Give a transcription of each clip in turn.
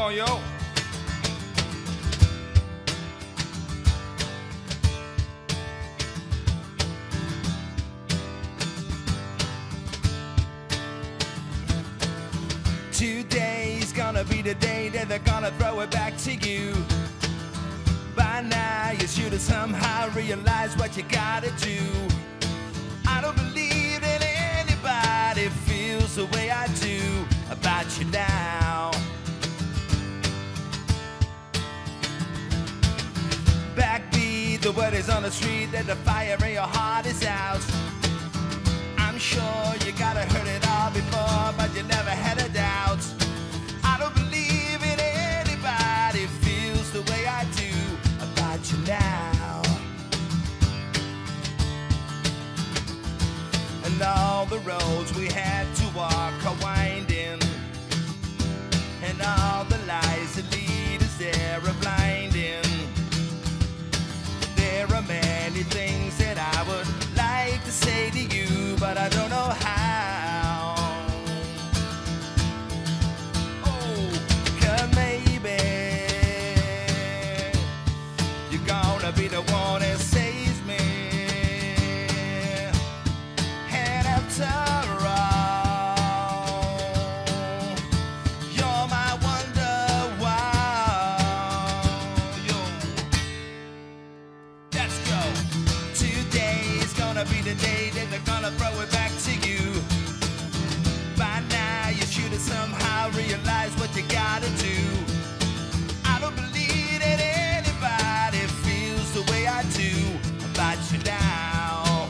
on, yo. Today's gonna be the day that they're gonna throw it back to you. By now you should have somehow realized what you gotta do. I don't believe that anybody feels the way I do about you now. Backbeat, the word is on the street that the fire in your heart is out. I'm sure you gotta heard it all before, but you never had a doubt. I don't believe in anybody feels the way I do about you now. And all the roads we had to walk are winding, and all the lies that lead us there are blinding. There are many things that I would like to say to you, but I don't know how. Oh, 'cause maybe you're gonna be the one that saves me. And after all, you're my wonder why. Yo, let's go. Today's gonna be the day that they're gonna throw it back to you. By now you should have somehow realized what you gotta do. I don't believe that anybody feels the way I do about you now.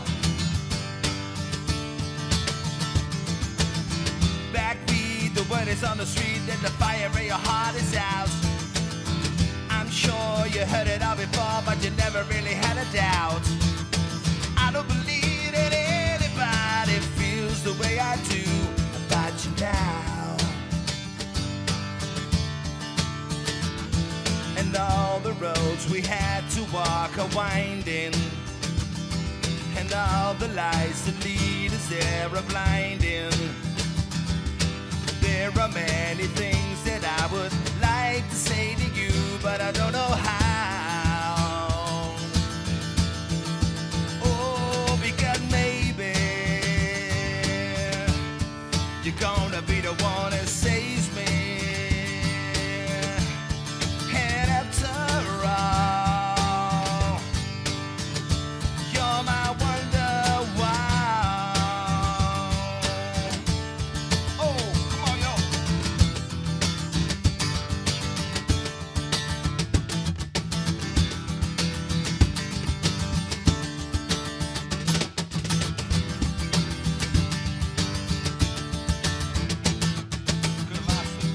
Backbeat, the word is on the street that the fire in your heart is out. I'm sure you heard it all before, but you never really had a doubt. I don't believe that anybody feels the way I do about you now. And all the roads we had to walk are winding, and all the lies that lead us there are blinding. There are many things that I would like to say to you, but I don't know how. Oh, because maybe you're gonna be the one that saves me. And after all, you're my wonder why. Oh, come on, yo. Good master.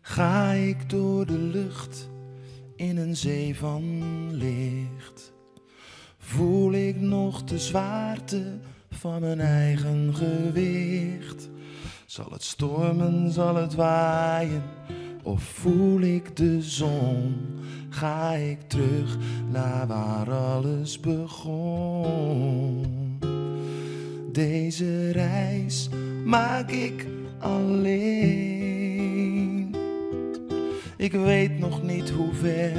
Ga ik door de lucht in een zee van licht, voel ik nog de zwaarte van mijn eigen gewicht. Zal het stormen, zal het waaien, of voel ik de zon? Ga ik terug naar waar alles begon? Deze reis maak ik alleen. Ik weet nog niet hoe ver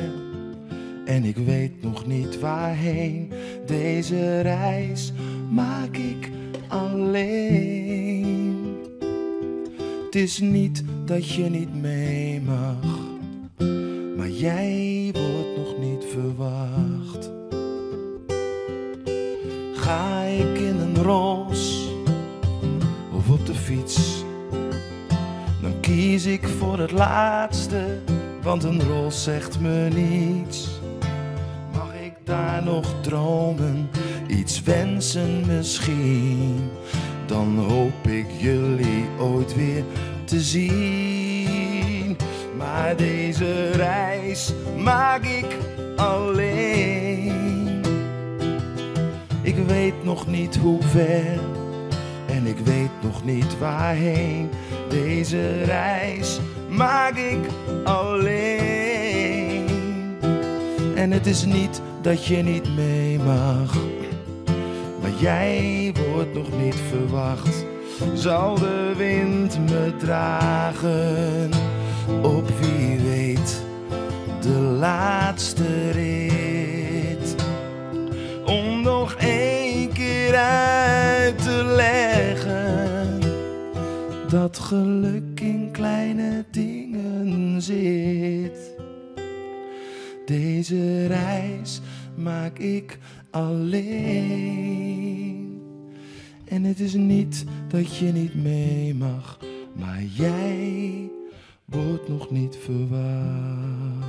en ik weet nog niet waarheen. Deze reis maak ik alleen. Het is niet dat je niet mee mag, maar jij wordt nog niet verwacht. Ga ik in een ros of op de fiets, dan kies ik voor het laatste, want een ros zegt me niets. Mag ik daar nog dromen, iets wensen misschien, dan hoop ik jullie ooit weer te zien. Maar deze reis maak ik alleen. Ik weet nog niet hoe ver nog niet waarheen. Deze reis maak ik alleen. En het is niet dat je niet mee mag, maar jij wordt nog niet verwacht. Zal de wind me dragen op, wie weet, de laatste rit? Om nog één keer uit te leggen dat geluk in kleine dingen zit. Deze reis maak ik alleen. En het is niet dat je niet mee mag, maar jij wordt nog niet verwacht.